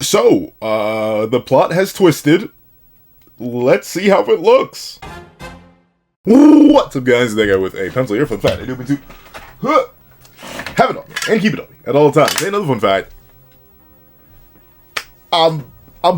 So, the plot has twisted. Let's see how it looks. What's up, guys? That guy with a pencil here. Fun fact, I do mean to have it on me and keep it on me at all times. Another fun fact. I'm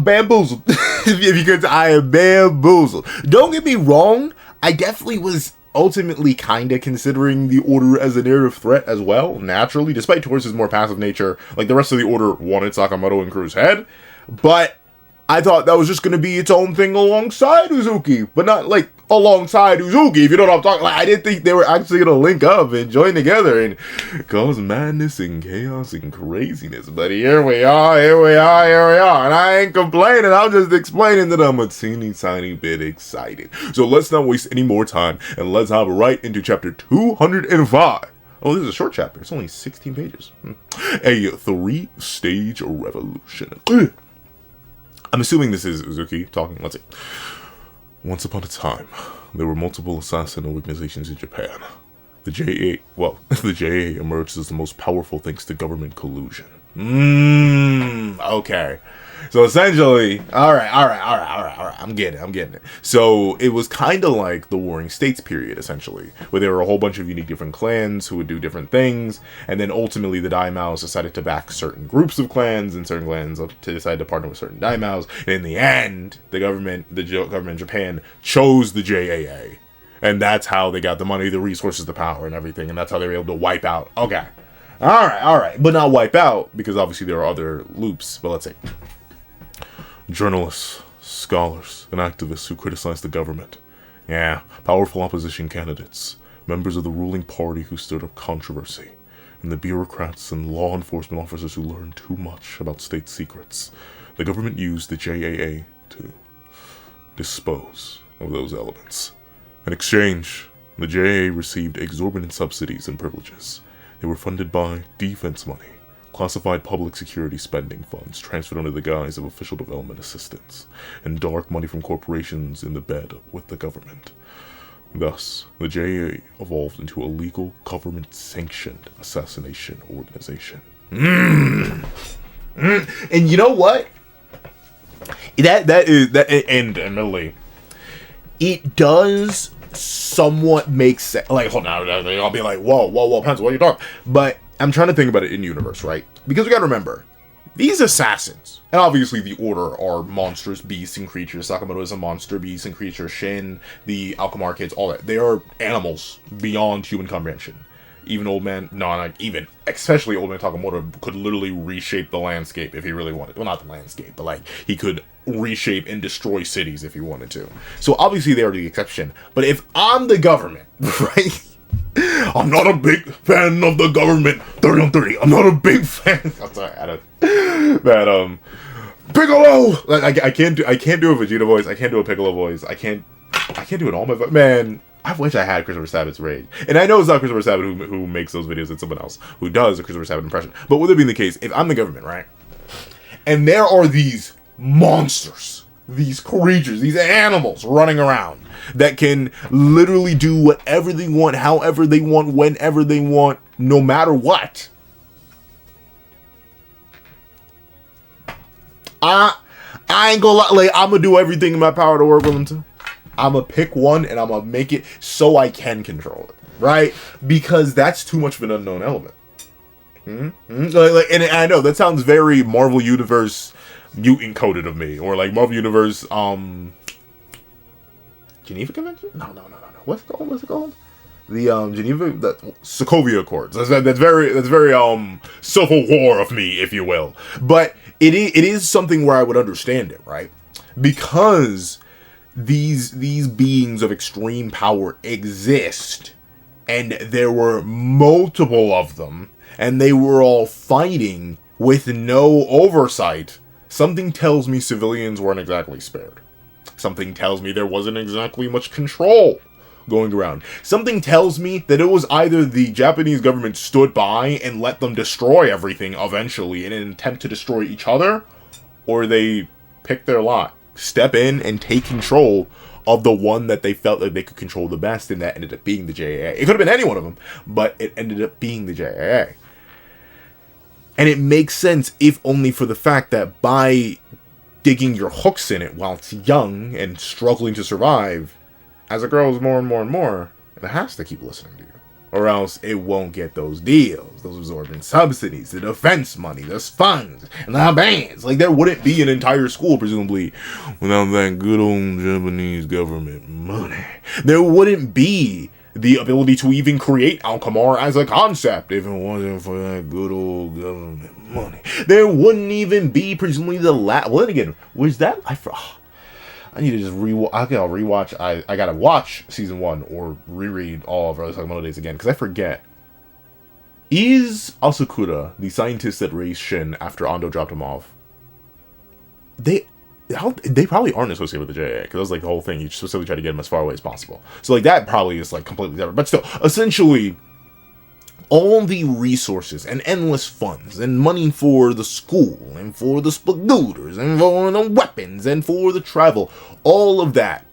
bamboozled. If you could, I am bamboozled. Don't get me wrong. I definitely was ultimately kind of considering the Order as a narrative threat as well, naturally, despite Taurus's more passive nature. Like, the rest of the Order wanted Sakamoto and Crew's head, but I thought that was just going to be its own thing alongside Uzuki, but not, like, alongside Uzuki, if you know what I'm talking about. Like, I didn't think they were actually going to link up and join together and cause madness and chaos and craziness. But here we are, and I ain't complaining, I'm just explaining that I'm a teeny tiny bit excited. So let's not waste any more time, and let's hop right into chapter 205. Oh, this is a short chapter, it's only 16 pages. A 3-stage revolution. I'm assuming this is Uzuki talking. Let's see. Once upon a time, there were multiple assassin organizations in Japan. The the JA emerged as the most powerful thanks to government collusion. Okay. So essentially, all right. I'm getting it. So it was kind of like the Warring States period, essentially, where there were a whole bunch of unique different clans who would do different things, and then ultimately the daimyos decided to back certain groups of clans, and certain clans decided to partner with certain daimyos, and in the end, the government of Japan chose the JAA, and that's how they got the money, the resources, the power, and everything, and that's how they were able to wipe out. Okay. All right. But not wipe out, because obviously there are other loops, but let's see. Journalists, scholars, and activists who criticize the government. Yeah, powerful opposition candidates, members of the ruling party who stirred up controversy, and the bureaucrats and law enforcement officers who learned too much about state secrets. The government used the JAA to dispose of those elements. In exchange, the JAA received exorbitant subsidies and privileges. They were funded by defense money, classified public security spending funds transferred under the guise of official development assistance, and dark money from corporations in the bed with the government. Thus, the JA evolved into a legal, government-sanctioned assassination organization. And you know what? Admittedly, it does somewhat make sense. Like, hold on, I'll be like, whoa, Pencil, what are you talking? But I'm trying to think about it in universe, right? Because we gotta remember, these assassins, and obviously the Order are monstrous beasts and creatures. Sakamoto is a monster beast and creature. Shin, the Alchemar kids, all that. They are animals beyond human comprehension. Even especially Old Man Sakamoto could literally reshape the landscape if he really wanted. Well, not the landscape, but like, he could reshape and destroy cities if he wanted to. So obviously they are the exception. But if I'm the government, right? I'm not a big fan of the government. 30 on 30. I'm not a big fan. I'm sorry, Piccolo. Like, I can't do a Vegeta voice. I can't do a Piccolo voice. I can't do it all my man. I wish I had Christopher Sabat's rage. And I know it's not Christopher Sabat who makes those videos. It's someone else who does a Christopher Sabat impression. But with it being the case, if I'm the government, right, and there are these monsters, these creatures, these animals running around that can literally do whatever they want, however they want, whenever they want, no matter what. I ain't gonna lie, like, I'm gonna do everything in my power to work with them too. I'm gonna pick one and I'm gonna make it so I can control it, right? Because that's too much of an unknown element. And I know that sounds very Marvel Universe mutant coded of me, or like Marvel Universe Geneva Convention? No. What's it called? The the Sokovia Accords. That's very Civil War of me, if you will. But it is something where I would understand it, right? Because these beings of extreme power exist, and there were multiple of them, and they were all fighting with no oversight. Something tells me civilians weren't exactly spared. Something tells me there wasn't exactly much control going around. Something tells me that it was either the Japanese government stood by and let them destroy everything eventually in an attempt to destroy each other, or they picked their lot, step in and take control of the one that they felt like they could control the best, and that ended up being the JAA. It could have been any one of them, but it ended up being the JAA. And it makes sense, if only for the fact that by digging your hooks in it while it's young and struggling to survive, as it grows more and more and more, it has to keep listening to you. Or else it won't get those deals, those absorbent subsidies, the defense money, the funds, and the bands. Like, there wouldn't be an entire school, presumably, without that good old Japanese government money. There wouldn't be the ability to even create Alchemar as a concept if it wasn't for that good old government money. There wouldn't even be, presumably, the well, then again, was that... I need to just rewatch. I gotta rewatch. I gotta watch season 1 or reread all of Sakamotodays again, because I forget. Is Asakura the scientist that raised Shin after Ando dropped him off? They probably aren't associated with the JA, because that was like the whole thing. You specifically try to get them as far away as possible. So like that probably is like completely different. But still, essentially, all the resources and endless funds and money for the school and for the spagooters and for the weapons and for the travel, all of that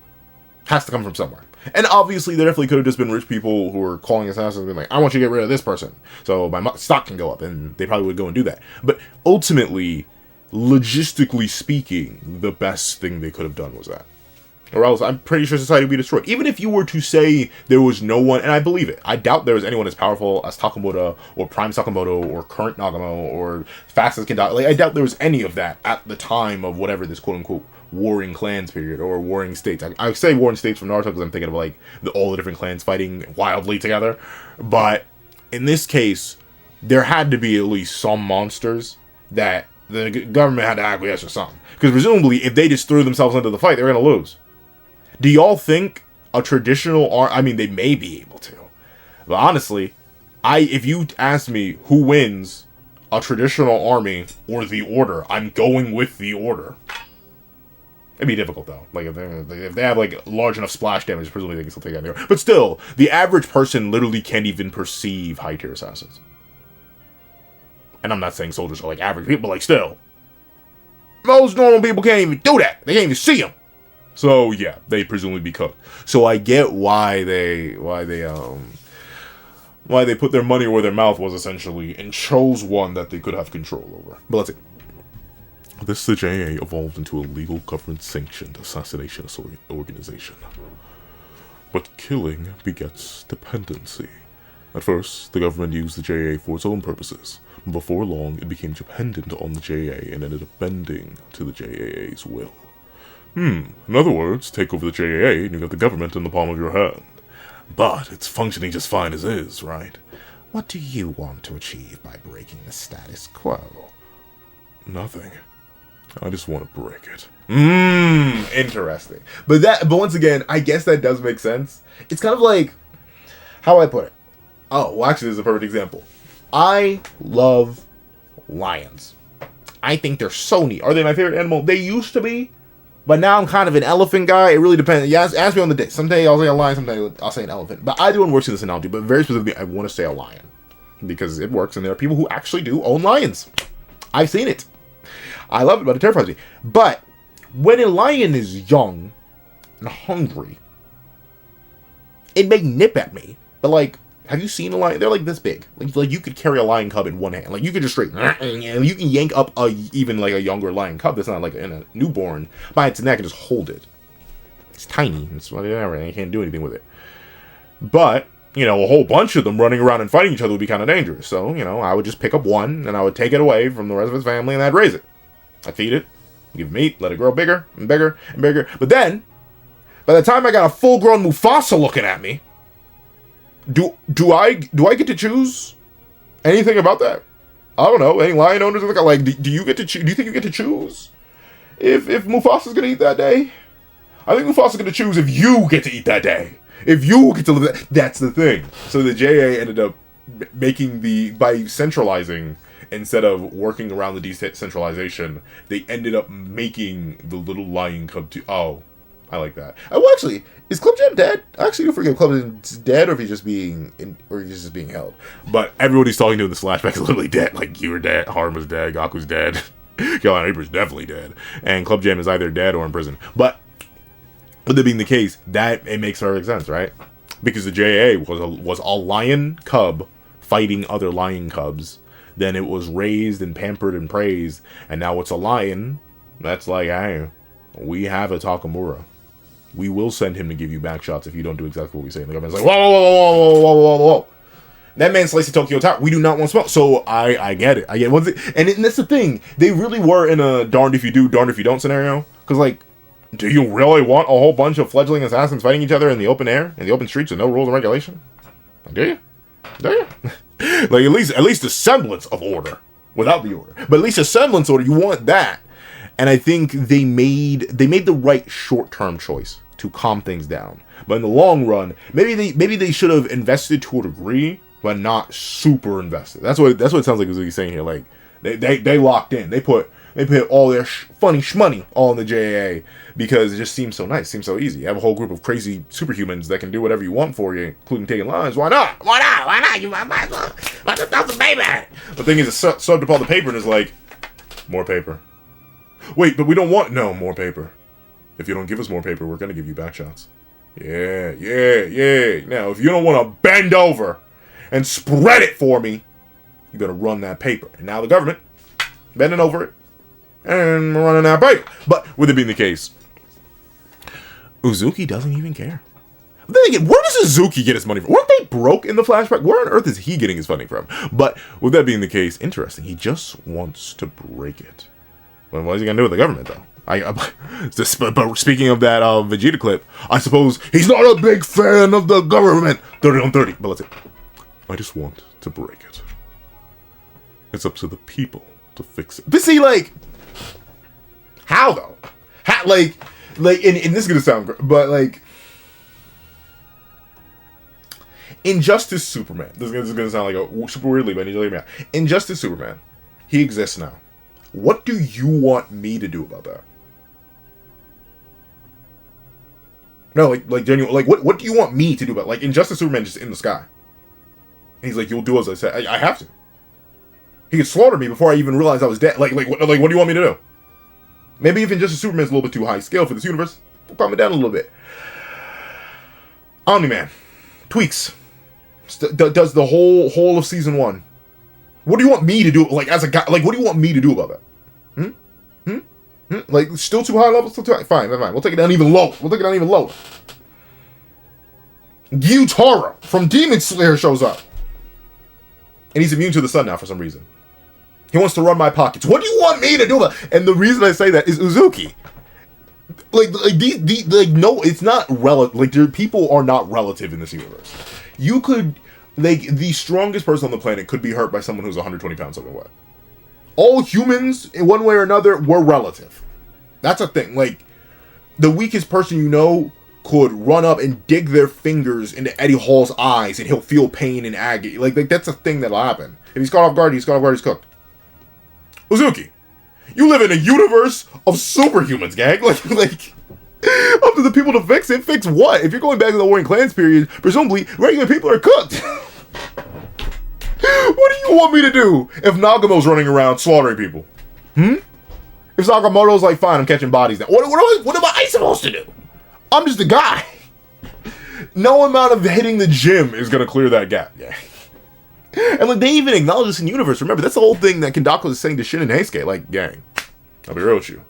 has to come from somewhere. And obviously there definitely could have just been rich people who were calling assassins and being like, I want you to get rid of this person so my stock can go up, and they probably would go and do that. But ultimately, logistically speaking, the best thing they could have done was that. Or else I'm pretty sure society would be destroyed. Even if you were to say there was no one, and I believe it, I doubt there was anyone as powerful as Sakamoto, or Prime Sakamoto, or current Nagamo, or fast as Kendama. Like, I doubt there was any of that at the time of whatever this quote-unquote warring clans period, or warring states. I say warring states from Naruto because I'm thinking of, like, all the different clans fighting wildly together. But in this case, there had to be at least some monsters that the government had to acquiesce or something. Because presumably, if they just threw themselves into the fight, they were going to lose. Do y'all think a traditional I mean, they may be able to. But honestly, if you ask me who wins a traditional army or the Order, I'm going with the Order. It'd be difficult, though. Like, if they have, like, large enough splash damage, presumably they can still take out the Order. But still, the average person literally can't even perceive high-tier assassins. And I'm not saying soldiers are, like, average people, but, like, still. Most normal people can't even do that. They can't even see them. So yeah, they presumably be cooked. So I get why they put their money where their mouth was, essentially, and chose one that they could have control over. But let's see. This, the JA, evolved into a legal government-sanctioned assassination organization. But killing begets dependency. At first, the government used the JA for its own purposes. Before long, it became dependent on the JA and ended up bending to the JAA's will. In other words, take over the JAA and you got the government in the palm of your hand. But it's functioning just fine as is, right? What do you want to achieve by breaking the status quo? Nothing. I just want to break it. Interesting. But once again, I guess that does make sense. It's kind of like, how do I put it? Oh, well, actually, this is a perfect example. I love lions. I think they're so neat. Are they my favorite animal? They used to be. But now I'm kind of an elephant guy. It really depends. Yeah, ask me on the day. Someday I'll say a lion, someday I'll say an elephant. But either one works in this analogy. But very specifically, I want to say a lion. Because it works, and there are people who actually do own lions. I've seen it. I love it, but it terrifies me. But when a lion is young and hungry, it may nip at me. But, like, have you seen a lion? They're, like, this big. Like you could carry a lion cub in one hand. Like, you could just straight, you can yank up even, like, a younger lion cub that's not, like, in a newborn by its neck and just hold it. It's tiny. It's whatever. You can't do anything with it. But, you know, a whole bunch of them running around and fighting each other would be kind of dangerous. So, you know, I would just pick up one, and I would take it away from the rest of its family, and I'd raise it. I'd feed it, give it meat, let it grow bigger and bigger and bigger. But then, by the time I got a full-grown Mufasa looking at me, do I get to choose anything about that? I don't know. Any lion owners are like, do you get to choose? Do you think you get to choose if Mufasa's gonna eat that day? I think Mufasa's gonna choose if you get to eat that day. If you get to live that. That's the thing. So the JA ended up making by centralizing instead of working around the decentralization. They ended up making the little lion cub to. Oh, I like that. Oh, actually, is Club Jam dead? I actually don't forget if Club Jam's dead or if he's just being held. But everybody's talking to in this flashback is literally dead. Like, you were dead, Haruma's dead, Gaku's dead, Carolina Reaper's definitely dead, and Club Jam is either dead or in prison. But with that being the case, that it makes perfect sense, right? Because the JA was a lion cub fighting other lion cubs Then it was raised and pampered and praised, and now it's a lion. That's like, hey, we have a Takamura. We will send him to give you back shots if you don't do exactly what we say. And the government's like, whoa, whoa, whoa, whoa, whoa, whoa, whoa. That man sliced the Tokyo Tower. We do not want smoke. So I get it. I get it. And that's the thing. They really were in a darned if you do, darned if you don't scenario. Because, like, do you really want a whole bunch of fledgling assassins fighting each other in the open air, in the open streets with no rules and regulation? Do you? Do you? Like, at least a semblance of order. Without the order. But at least a semblance order. You want that. And I think they made the right short-term choice to calm things down. But in the long run, maybe they should have invested to a degree, but not super invested. That's what it sounds like Uzuki's saying here. Like they locked in. They put all their funny shmoney all in the JAA because it just seems so nice, seems so easy. You have a whole group of crazy superhumans that can do whatever you want for you, including taking lines. Why not? Why not? Why not? You might as well. The paper. The thing is, it subbed up all the paper and is like, more paper. Wait, but we don't want more paper. If you don't give us more paper, we're gonna give you back shots. Yeah. Now, if you don't want to bend over and spread it for me, you better run that paper. And now the government bending over it and running that paper. But with it being the case, Uzuki doesn't even care. Then again, where does Uzuki get his money from? Weren't they broke in the flashback? Where on earth is he getting his funding from? But with that being the case, interesting. He just wants to break it. Well, what is he gonna do with the government, though? But speaking of that Vegeta clip, I suppose he's not a big fan of the government. 30 on 30. But let's see. I just want to break it. It's up to the people to fix it. But see, like, how though? How, like, and this is gonna sound great, but like, Injustice Superman. This is gonna sound like a super weirdly, but I need to hear me out. Injustice Superman. He exists now. What do you want me to do about that? No, like genuine. Like, what do you want me to do about it? Like, Injustice Superman just in the sky. And he's like, you'll do as I said. I have to. He could slaughter me before I even realized I was dead. Like, what do you want me to do? Maybe if Injustice Superman's a little bit too high scale for this universe, we'll calm it down a little bit. Omni-Man. Tweaks. Does the whole of season 1. What do you want me to do? Like, as a guy, like, what do you want me to do about that? Like, still too high level? Still too high? Fine. We'll take it down even lower. Gyutara from Demon Slayer shows up. And he's immune to the sun now for some reason. He wants to run my pockets. What do you want me to do about it? And the reason I say that is Uzuki. No, it's not relative. Like, people are not relative in this universe. You could... Like, the strongest person on the planet could be hurt by someone who's 120 pounds soaking wet. All humans, in one way or another, were relative. That's a thing. Like, the weakest person you know could run up and dig their fingers into Eddie Hall's eyes and he'll feel pain and agony. Like that's a thing that'll happen. If he's caught off guard, he's cooked. Uzuki, you live in a universe of superhumans, gang. Like... Up to the people to fix it. Fix what? If you're going back to the Warring Clans period, presumably regular people are cooked. What do you want me to do if Nagamo's running around slaughtering people? If Sakamoto's like, fine, I'm catching bodies now. What am I supposed to do? I'm just a guy. No amount of hitting the gym is gonna clear that gap. Yeah. And like they even acknowledge this in universe. Remember, that's the whole thing that Kandako is saying to Shin and Heisuke. Like, gang, I'll be real with you.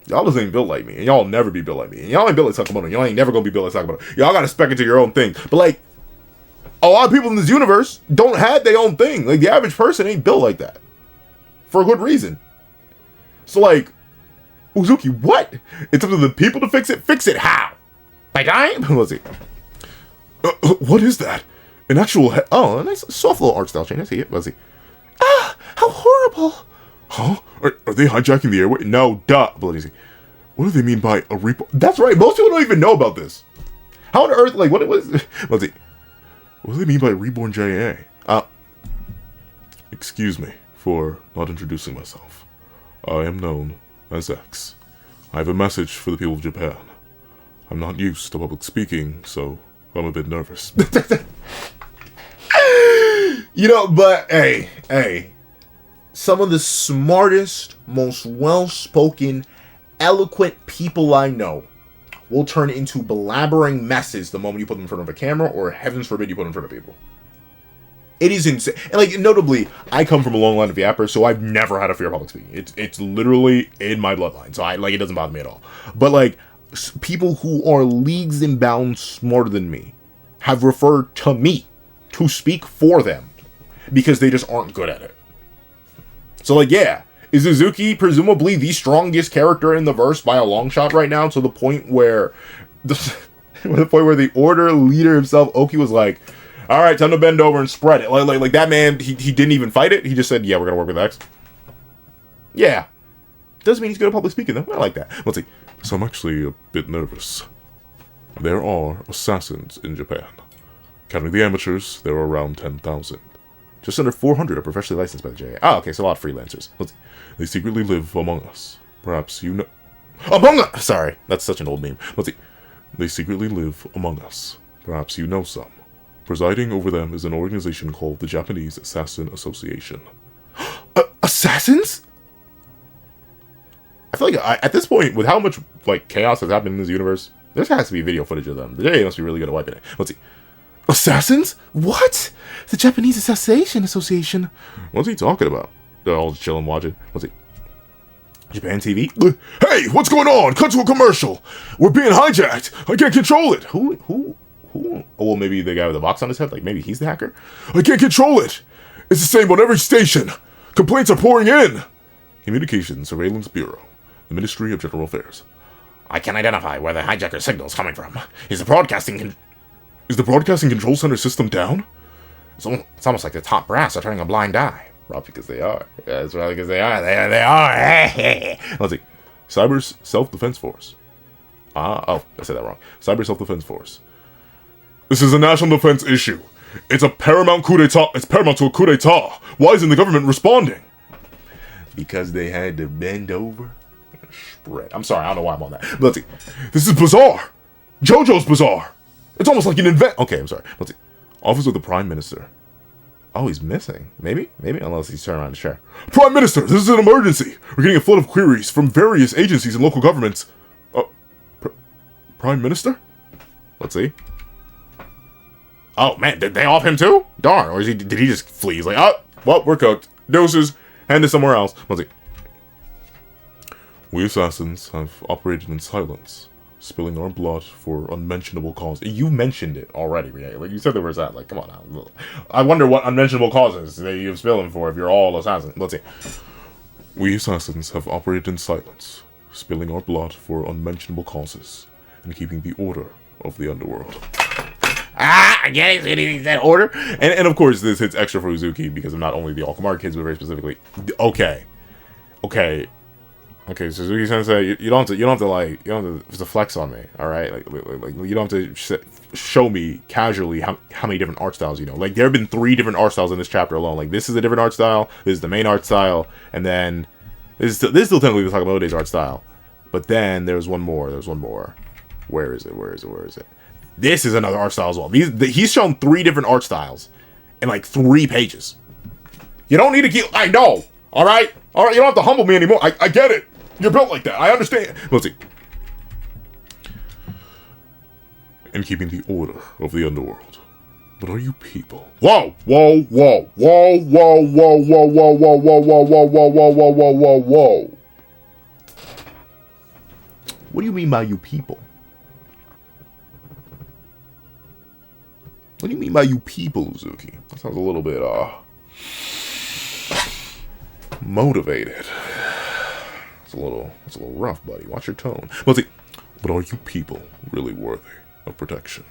Y'all just ain't built like me, and y'all will never be built like me. And y'all ain't built like Sakamoto. Y'all ain't never gonna be built like Sakamoto. Y'all gotta spec into your own thing. But like, a lot of people in this universe don't have their own thing. Like, the average person ain't built like that. For a good reason. So like, Uzuki, what? It's up to the people to fix it? Fix it how? By dying? Let's see. What is that? An actual oh, a nice soft little art style change. I see it. Let's see. Ah, how horrible. Huh? Are they hijacking the airway? No, duh. But let me see. What do they mean by a repo? That's right. Most people don't even know about this. How on earth, like, what was... Let's see. What do they mean by reborn JA? Excuse me for not introducing myself. I am known as X. I have a message for the people of Japan. I'm not used to public speaking, so I'm a bit nervous. You know, but, hey. Some of the smartest, most well-spoken, eloquent people I know will turn into blabbering messes the moment you put them in front of a camera, or heavens forbid you put them in front of people. It is insane. And, like, notably, I come from a long line of yappers, so I've never had a fear of public speaking. It's literally in my bloodline, so it doesn't bother me at all. But, like, people who are leagues and bounds smarter than me have referred to me to speak for them because they just aren't good at it. So, like, yeah, is Uzuki presumably the strongest character in the verse by a long shot right now, to the point where the order leader himself, Oki, was like, all right, time to bend over and spread it. Like that man, he didn't even fight it. He just said, yeah, we're going to work with X. Yeah. Doesn't mean he's good at public speaking, though. I like that. Let's see. So I'm actually a bit nervous. There are assassins in Japan. Counting the amateurs, there are around 10,000. Just under 400 are professionally licensed by the JA. Oh, okay, so a lot of freelancers. Let's see. They secretly live among us. Perhaps you know... Among us! Sorry, that's such an old meme. Let's see. They secretly live among us. Perhaps you know some. Presiding over them is an organization called the Japanese Assassin Association. Assassins? I feel like at this point, with how much like chaos has happened in this universe, there has to be video footage of them. The JA must be really good at wiping it. Let's see. Assassins? What? The Japanese Assassination Association? What's he talking about? They're all just chilling watching. Let's see. Japan TV? Hey, what's going on? Cut to a commercial. We're being hijacked. I can't control it. Who? Oh, well, maybe the guy with the box on his head. Like, maybe he's the hacker? I can't control it. It's the same on every station. Complaints are pouring in. Communications Surveillance Bureau. The Ministry of General Affairs. I can identify where the hijacker signal's coming from. Is the broadcasting control center system down? It's almost like the top brass are turning a blind eye. Probably because they are. Yeah, it's probably because they are. They are. Let's see. Cyber Self-Defense Force. I said that wrong. Cyber Self-Defense Force. This is a national defense issue. It's paramount to a coup d'etat. Why isn't the government responding? Because they had to bend over and spread. I'm sorry, I don't know why I'm on that. But let's see. This is bizarre. JoJo's bizarre. It's almost like an invent. Okay, I'm sorry. Let's see. Office of the Prime Minister. Oh, he's missing. Maybe, unless he's turning around his chair. Prime Minister, this is an emergency. We're getting a flood of queries from various agencies and local governments. Prime Minister? Let's see. Oh, man, did they off him too? Darn, or did he just flee? He's like, oh, well, we're cooked. Doses, hand it somewhere else. Let's see. We assassins have operated in silence, spilling our blood for unmentionable causes. You mentioned it already, right? Like, you said there was that. Like, come on now. I wonder what unmentionable causes that you're spilling for if you're all assassins. Let's see. We assassins have operated in silence, spilling our blood for unmentionable causes, and keeping the order of the underworld. I get it. He said order. And of course, this hits extra for Uzuki because of not only the Alkamar kids, but very specifically. Okay. So Uzuki Sensei, you don't have to flex on me, all right? Like you don't have to show me casually how many different art styles you know. Like, there have been 3 different art styles in this chapter alone. Like, this is a different art style. This is the main art style, and then this is still technically the Sakamotodays art style. But then there's one more. Where is it? This is another art style as well. He's shown 3 different art styles in like 3 pages. You don't need to keep. I know. All right. You don't have to humble me anymore. I get it. You're built like that. I understand. Let's see. And keeping the order of the underworld. But are you people? Whoa. What do you mean by you people? What do you mean by you people, Uzuki? That sounds a little bit, motivated. It's a little rough, buddy. Watch your tone. Let's see. But are you people really worthy of protection?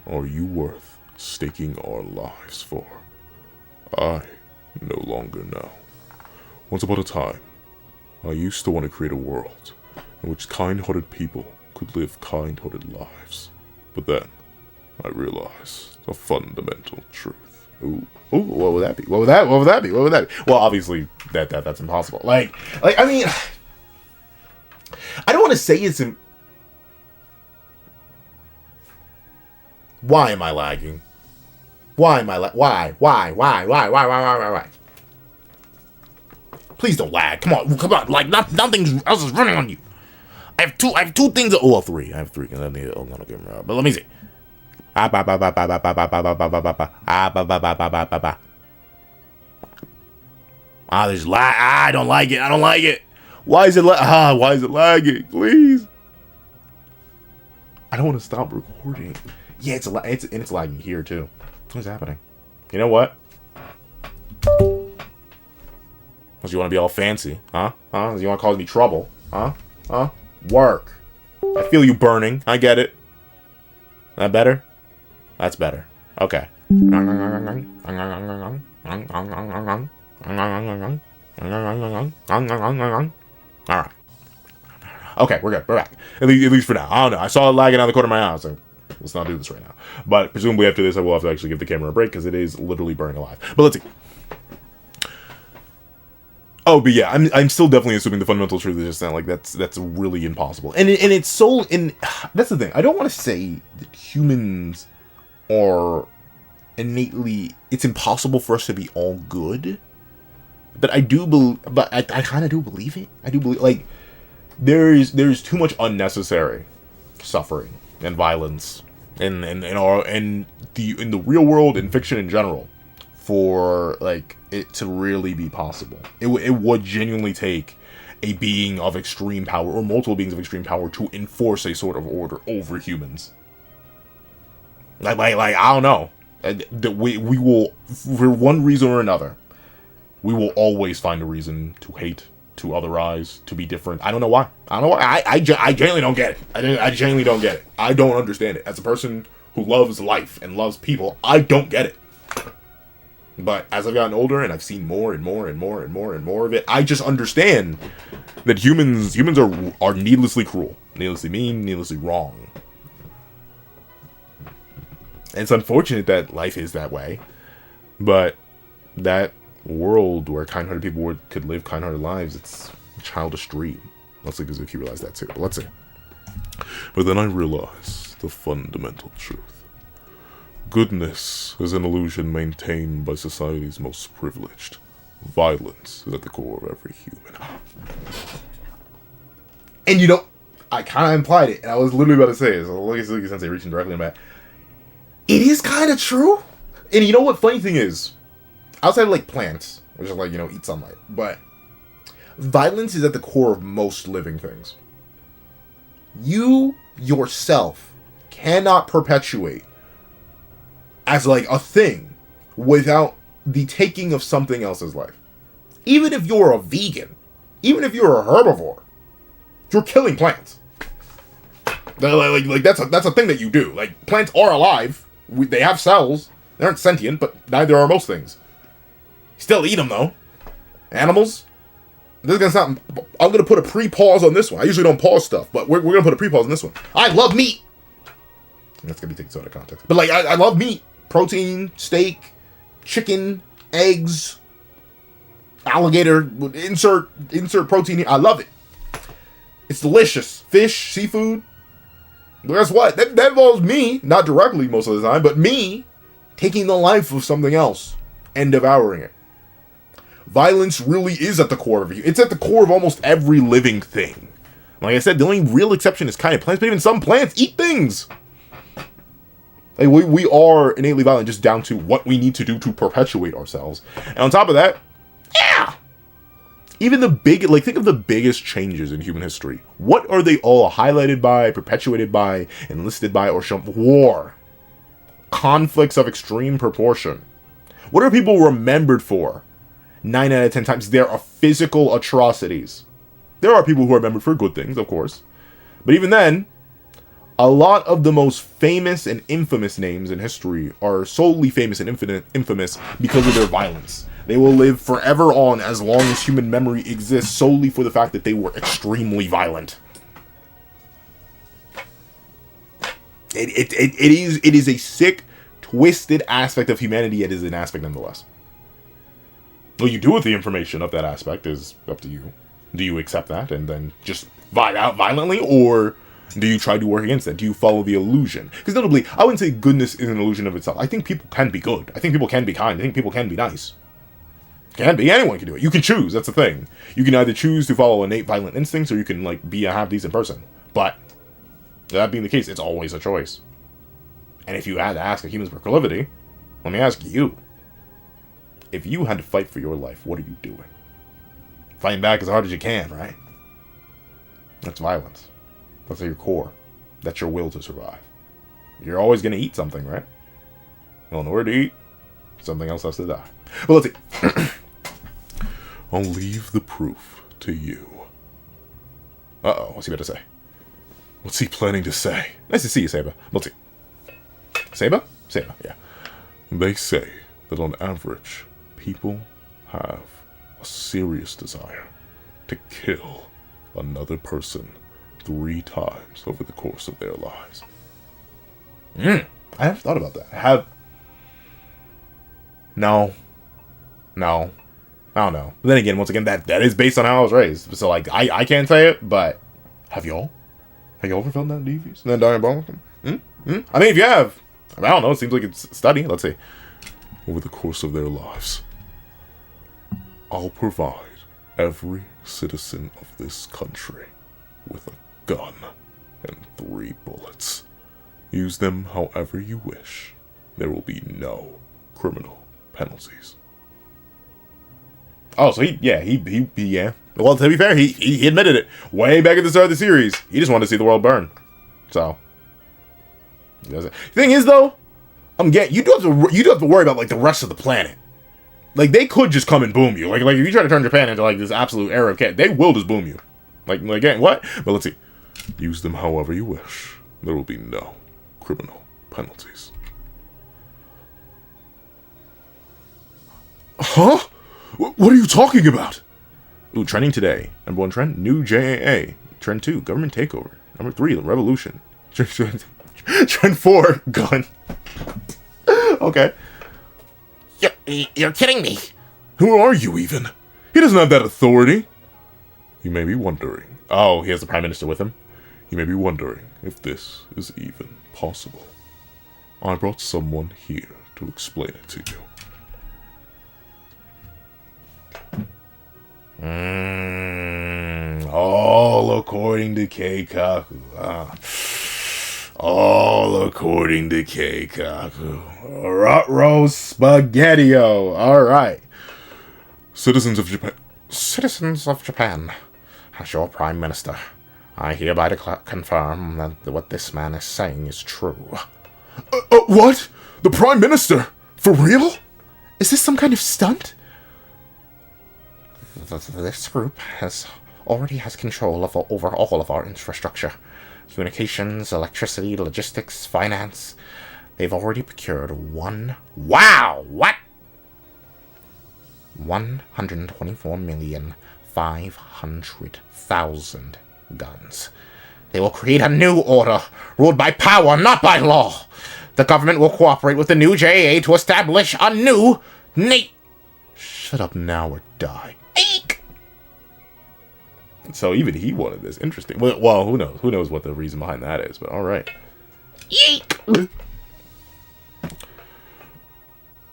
Are you worth staking our lives for? I no longer know. Once upon a time, I used to want to create a world in which kind-hearted people could live kind-hearted lives. But then, I realized a fundamental truth. Ooh, what would that be? What would that be? Well, obviously, that's impossible. Like, I mean, I don't want to say it's Why am I lagging? Why? Please don't lag. Come on. Like, nothing else is running on you. I have two things. Oh, well, 3. I have 3. But let me see. There's lag. I don't like it. I don't like it. Why is it why is it lagging? Please. I don't want to stop recording. Yeah, it's lagging here too. What's happening? You know what? You want to be all fancy, huh? You want to cause me trouble, huh? Work. I feel you burning. I get it. That better? That's better. Okay. Alright. Okay, we're good. We're back. At least for now. I don't know. I saw it lagging out the corner of my eye. So let's not do this right now. But presumably after this, I will have to actually give the camera a break because it is literally burning alive. But let's see. Oh, but yeah, I'm still definitely assuming the fundamental truth is just that, like, that's really impossible. And it's so, and that's the thing. I don't want to say that humans are innately, it's impossible for us to be all good. But I do believe, but I kind of do believe it. I do believe, like, there's too much unnecessary suffering and violence in the real world and fiction in general for, like, it to really be possible. It would genuinely take a being of extreme power or multiple beings of extreme power to enforce a sort of order over humans. Like I don't know. We will, for one reason or another, we will always find a reason to hate, to otherize, to be different. I don't know why. I genuinely don't get it. I genuinely don't get it. I don't understand it. As a person who loves life and loves people, I don't get it. But as I've gotten older and I've seen more and more of it, I just understand that humans are needlessly cruel, needlessly mean, needlessly wrong. And it's unfortunate that life is that way, but that world where kind-hearted people could live kind-hearted lives, it's a childish dream. Let's see, Uzuki realized that too, but let's see. But then I realized the fundamental truth. Goodness is an illusion maintained by society's most privileged. Violence is at the core of every human. And you know, I kind of implied it, and I was literally about to say it. So look at Suzuki Sensei reaching directly in the back. It is kind of true. And you know what? Funny thing is, outside of like plants, which is like, you know, eat sunlight, but violence is at the core of most living things. You yourself cannot perpetuate as like a thing without the taking of something else's life. Even if you're a vegan, even if you're a herbivore, you're killing plants. Like that's a thing that you do. Like, plants are alive. They have cells. They aren't sentient, but neither are most things. Still eat them though. Animals. This is gonna sound. I'm gonna put a pre-pause on this one. I usually don't pause stuff, but we're gonna put a pre-pause on this one. I love meat. That's gonna be taken out of context. But like, I love meat. Protein, steak, chicken, eggs, alligator, insert protein here. I love it. It's delicious. Fish, seafood. But guess what? That involves me, not directly most of the time, but me taking the life of something else and devouring it. Violence really is at the core of it. It's at the core of almost every living thing. Like I said, the only real exception is kind of plants, but even some plants eat things. Like, we are innately violent just down to what we need to do to perpetuate ourselves. And on top of that, yeah! Even think of the biggest changes in human history. What are they all highlighted by, perpetuated by, enlisted by, or shown? War. Conflicts of extreme proportion. What are people remembered for? 9 out of 10 times, there are physical atrocities. There are people who are remembered for good things, of course. But even then, a lot of the most famous and infamous names in history are solely famous and infamous because of their violence. They will live forever on as long as human memory exists solely for the fact that they were extremely violent. It is a sick, twisted aspect of humanity. It is an aspect nonetheless. What you do with the information of that aspect is up to you. Do you accept that and then just vibe out violently, or do you try to work against that? Do you follow the illusion? Because notably, I wouldn't say goodness is an illusion of itself. I think people can be good. I think people can be kind. I think people can be nice. Can be. Anyone can do it. You can choose. That's the thing. You can either choose to follow innate violent instincts, or you can, like, be a half-decent person. But that being the case, it's always a choice. And if you had to ask a human's proclivity, let me ask you. If you had to fight for your life, what are you doing? Fighting back as hard as you can, right? That's violence. That's at your core. That's your will to survive. You're always going to eat something, right? Well, in order to eat, something else has to die. Well, let's see. I'll leave the proof to you. Uh-oh, what's he about to say? What's he planning to say? Nice to see you, Saba. Let's see. Saba? Saba, yeah. They say that on average, people have a serious desire to kill another person 3 times over the course of their lives. I haven't thought about that. No. I don't know. But then again, once again, that is based on how I was raised. So, like, I can't say it, but have y'all? Have y'all ever felt that devious? And then dying bomb? I mean, if you have, I don't know. It seems like it's a study. Let's see. Over the course of their lives, I'll provide every citizen of this country with a gun and 3 bullets. Use them however you wish. There will be no criminal penalties. Oh, so yeah. Well, to be fair, he admitted it way back at the start of the series. He just wanted to see the world burn. So, he does it. Thing is, though, you do have to worry about, like, the rest of the planet. Like, they could just come and boom you. Like if you try to turn Japan into, like, this absolute era of chaos, they will just boom you. Like what? But let's see. Use them however you wish. There will be no criminal penalties. Huh? What are you talking about? Ooh, trending today. Number 1 trend, new JAA. Trend 2, government takeover. Number 3, the revolution. Trend 4, gun. Okay. You're kidding me. Who are you even? He doesn't have that authority. You may be wondering. Oh, he has the prime minister with him? You may be wondering if this is even possible. I brought someone here to explain it to you. All according to Keikaku. All according to Keikaku. Rutro Spaghetti-O. Alright. Citizens of Japan. Citizens of Japan, as your Prime Minister, I hereby confirm that what this man is saying is true. What? The Prime Minister? For real? Is this some kind of stunt? This group already has control over all of our infrastructure. Communications, electricity, logistics, finance. They've already procured 124,500,000 guns. They will create a new order, ruled by power, not by law. The government will cooperate with the new JA to establish a new Shut up now or die. So even he wanted this. Interesting. Well, who knows? Who knows what the reason behind that is, but alright.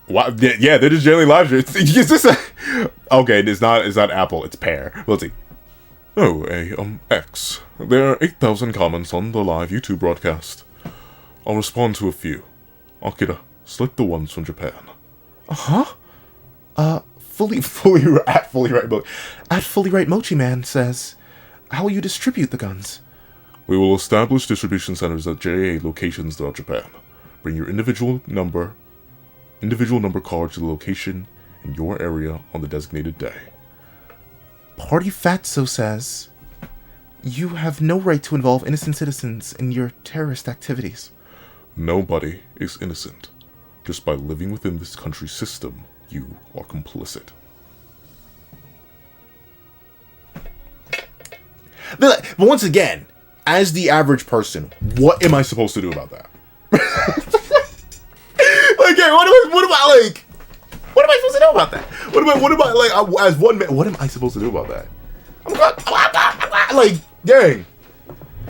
Wow, yeah, they're just generally live streams. Is this a... Okay, it's not Apple, it's Pear. Let's see. Oh, X. There are 8,000 comments on the live YouTube broadcast. I'll respond to a few. Akira, select the ones from Japan. Fully right Mochi Man says, how will you distribute the guns? We will establish distribution centers at JA locations throughout Japan. Bring your individual number card to the location in your area on the designated day. Party Fatso says, you have no right to involve innocent citizens in your terrorist activities. Nobody is innocent. Just by living within this country's system, you are complicit. But once again, as the average person, what am I supposed to do about that? Like, yeah, what am I supposed to do about that? What am I like as one man? What am I supposed to do about that? Like, dang,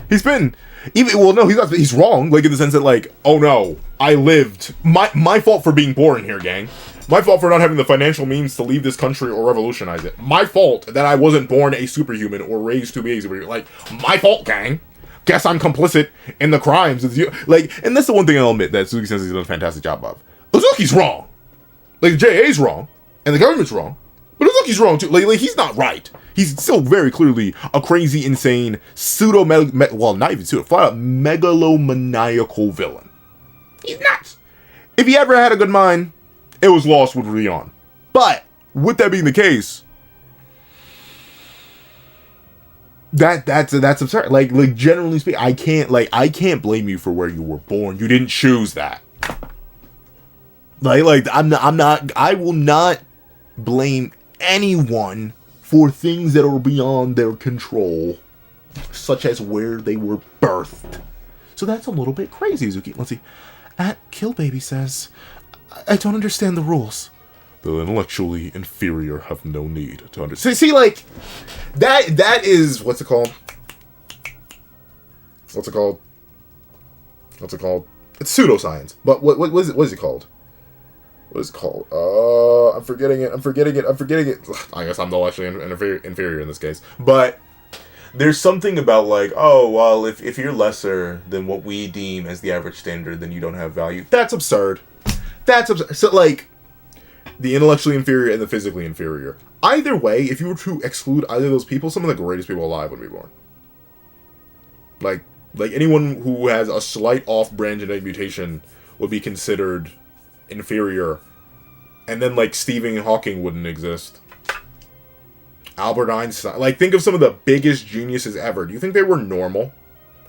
he's been even. Well, no, he's not. He's wrong. Like in the sense that, like, oh no, I lived my fault for being born here, gang. My fault for not having the financial means to leave this country or revolutionize it. My fault that I wasn't born a superhuman or raised to be a superhuman. Like, my fault, gang. guess I'm complicit in the crimes. Like, and that's the one thing I'll admit that Uzuki Sensei's done a fantastic job of. Uzuki's wrong. Like, JA's wrong, and the government's wrong, but Uzuki's wrong too. Like he's not right. He's still very clearly a crazy, insane, well, not even pseudo, flat out megalomaniacal villain. He's nuts. If he ever had a good mind, it was lost with Rion. But with that being the case, that's absurd. Like generally speaking, I can't blame you for where you were born. You didn't choose that. I will not blame anyone for things that are beyond their control, such as where they were birthed. So that's a little bit crazy, Uzuki. Let's see. At Kill Baby says, I don't understand the rules. The intellectually inferior have no need to understand. See, like, that is, what's it called? It's pseudoscience. But what is it called? What is it called? I'm forgetting it. I guess I'm intellectually inferior in this case. But there's something about, like, oh, well, if you're lesser than what we deem as the average standard, then you don't have value. That's absurd. So, like, the intellectually inferior and the physically inferior. Either way, if you were to exclude either of those people, some of the greatest people alive would be born. Like anyone who has a slight off-brand genetic mutation would be considered inferior. And then, like, Stephen Hawking wouldn't exist. Albert Einstein. Like, think of some of the biggest geniuses ever. Do you think they were normal?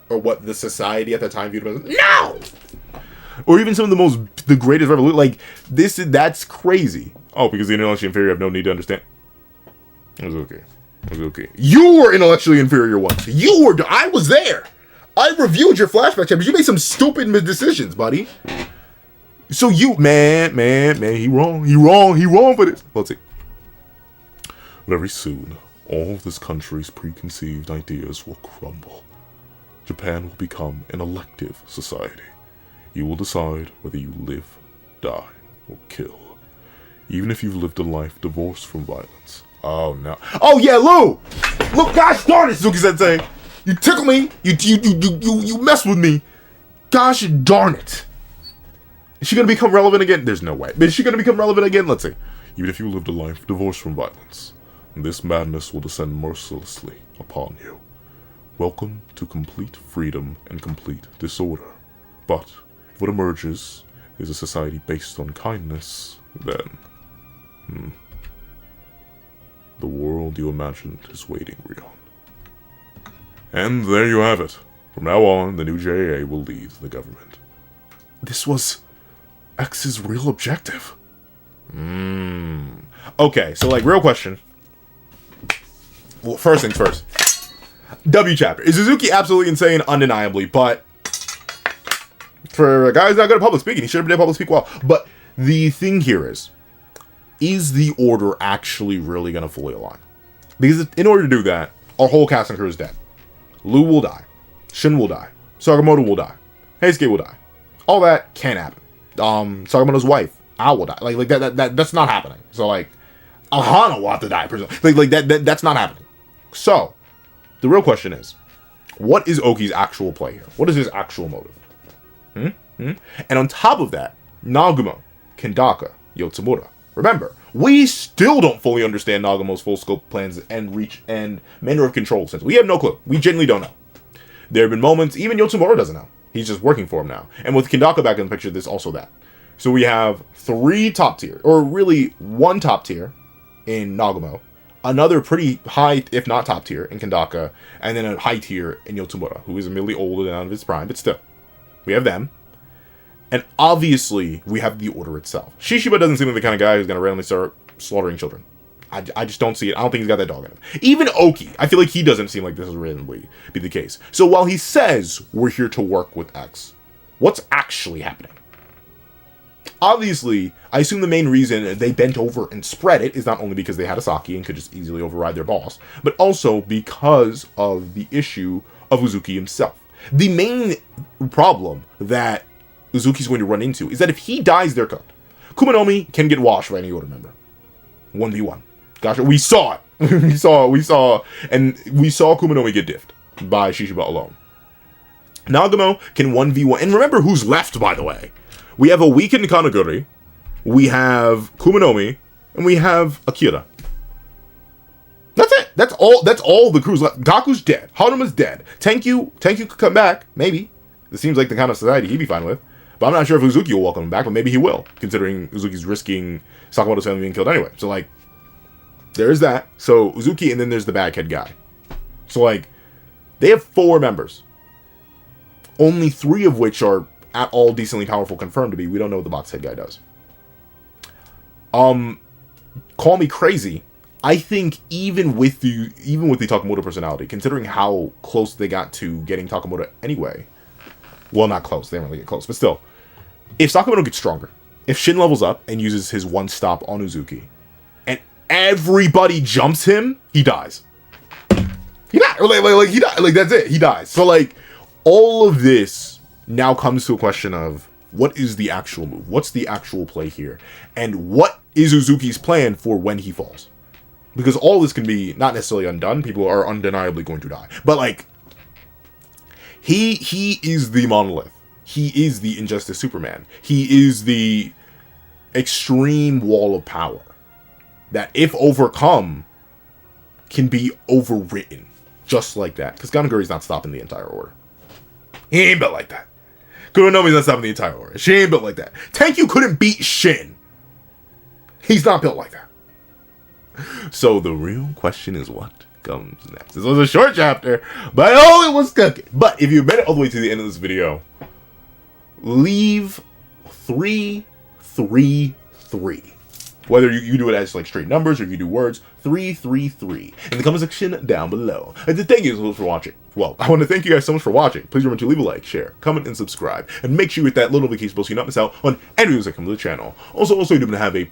Or what the society at the time viewed them as? No! Or even some of the greatest revolution. Like, that's crazy. Oh, because the intellectually inferior have no need to understand. It was okay. You were intellectually inferior once. I was there. I reviewed your flashback chapters. You made some stupid decisions, buddy. So man, he wrong for this. Let's see. Very soon, all of this country's preconceived ideas will crumble. Japan will become an elective society. You will decide whether you live, die, or kill. Even if you've lived a life divorced from violence. Oh, no. Oh, yeah, Lou! Look, gosh darn it, Suzuki Sensei! You tickle me! You mess with me! Gosh darn it! Is she gonna become relevant again? There's no way. Is she gonna become relevant again? Let's see. Even if you lived a life divorced from violence, this madness will descend mercilessly upon you. Welcome to complete freedom and complete disorder. But if what emerges is a society based on kindness, then the world you imagined is waiting, Rion. And there you have it. From now on, the new JA will lead the government. This was X's real objective. Okay, so, like, real question. Well, first things first. W chapter. Is Uzuki absolutely insane? Undeniably, but for a guy who's not good at public speaking, he should have been able to speak well. But the thing here is the Order actually really going to fully align? Because in order to do that, our whole cast and crew is dead. Lou will die. Shin will die. Sakamoto will die. Heisuke will die. All that can't happen. Sakamoto's wife, Al, will die. Like that's not happening. So, like, Ahana will have to die. That's not happening. So, the real question is, what is Oki's actual play here? What is his actual motive? And on top of that, Nagumo, Kendaka, Yotsumura. Remember, we still don't fully understand Nagumo's full scope plans and reach and manner of control since we have no clue. We genuinely don't know. There have been moments, even Yotsumura doesn't know. He's just working for him now. And with Kendaka back in the picture, there's also that. So we have 3 top tier, or really 1 top tier in Nagumo, another pretty high, if not top tier, in Kendaka, and then a high tier in Yotsumura, who is admittedly older and out of his prime, but still. We have them. And obviously, we have the Order itself. Shishiba doesn't seem like the kind of guy who's going to randomly start slaughtering children. I just don't see it. I don't think he's got that dog in him. Even Oki, I feel like he doesn't seem like this will randomly be the case. So while he says, we're here to work with X, what's actually happening? Obviously, I assume the main reason they bent over and spread it is not only because they had a Saki and could just easily override their boss, but also because of the issue of Uzuki himself. The main problem that Uzuki's going to run into is that if he dies, they're cooked. Kumanomi can get washed by any Order member. 1v1. Gosh, we saw it. we saw Kumanomi get diffed by Shishiba alone. Nagamo can 1v1. And remember who's left, by the way. We have a weakened Kanaguri, we have Kumanomi, and we have Akira. That's it. That's all the crew's left. Gaku's dead. Haruma's dead. Tenkyu could come back, maybe. It seems like the kind of society he'd be fine with. But I'm not sure if Uzuki will welcome him back, but maybe he will, considering Uzuki's risking Sakamoto's family being killed anyway. So, like, there's that. So, Uzuki, and then there's the baghead guy. So, like, they have 4 members. Only 3 of which are at all decently powerful, confirmed to be. We don't know what the box head guy does. Call me crazy. I think even with the Sakamoto personality, considering how close they got to getting Sakamoto anyway. Well, not close. They didn't really get close. But still, if Sakamoto gets stronger, if Shin levels up and uses his one stop on Uzuki, and everybody jumps him, he dies. He dies. Like he dies. Like, that's it. He dies. So, like, all of this now comes to a question of what is the actual move? What's the actual play here? And what is Uzuki's plan for when he falls? Because all this can be not necessarily undone. People are undeniably going to die. But, like, he is the monolith. He is the Injustice Superman. He is the extreme wall of power that, if overcome, can be overwritten. Just like that. Because Ganaguri's not stopping the entire order. He ain't built like that. Kuronomi's not stopping the entire order. She ain't built like that. Tenkyu couldn't beat Shin. He's not built like that. So the real question is what comes next. This was a short chapter, but oh, it was cooking. But if you made it all the way to the end of this video, leave 333. Whether you do it as like straight numbers or you do words, 333 in the comment section down below. And thank you so much for watching. Well, I want to thank you guys so much for watching. Please remember to leave a like, share, comment, and subscribe. And make sure you hit that little notification bell so you not miss out on any videos that come to the channel. Also, you're going to have a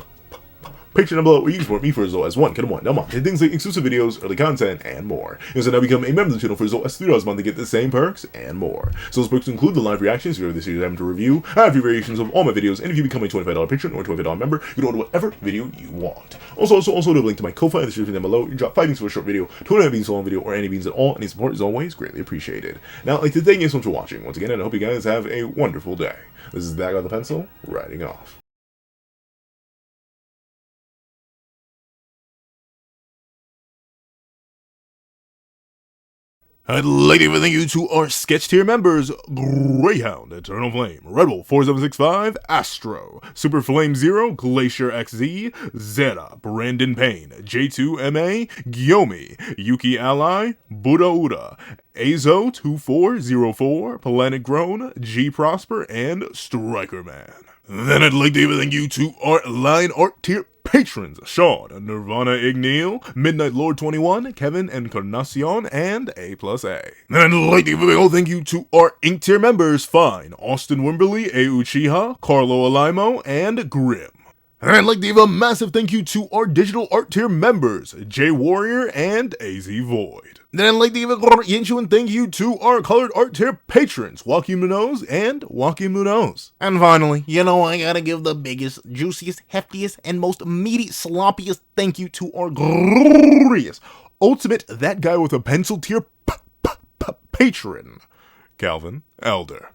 Patreon down below where you can support me for as low as $1 no month. And things like exclusive videos, early content, and more. And so now become a member of the channel for as low as $3 a month to get the same perks and more. So those perks include the live reactions, if this series I'm to review, I have variations of all my videos, and if you become a $25 patron or $25 member, you can order whatever video you want. Also do a link to my Ko-Fi in the description down below. You can drop 5 beans for a short video, 29 beans for a long video, or any beans at all. Any support is always greatly appreciated. Now, I'd like to thank you so much for watching once again, and I hope you guys have a wonderful day. This is That Guy with the Pencil, writing off. I'd like to thank you to our sketch tier members: Greyhound, Eternal Flame, Red Wolf 4765, Astro, Super Flame Zero, Glacier XZ, Zeta, Brandon Payne, J2MA, Gyomi, Yuki Ally, Buddha Uda, Azo 2404, Planet Grown, G Prosper, and Striker Man. Then I'd like to thank you to our line art tier patrons: Sean, Nirvana Igneel, Midnight Lord 21, Kevin Encarnacion, and A+A. And I'd like to give a big thank you to our ink tier members: Fine, Austin Wimberly, A Uchiha, Carlo Alaimo, and Grim. And I'd like to give a massive thank you to our digital art tier members: J Warrior and AZ Void. Then I'd like to give a and thank you to our colored art tier patrons: Joaquin Munoz and Joaquin Munoz. And finally, I gotta give the biggest, juiciest, heftiest, and most meaty, sloppiest thank you to our glorious, ultimate That Guy with a Pencil tier patron, Calvin Elder.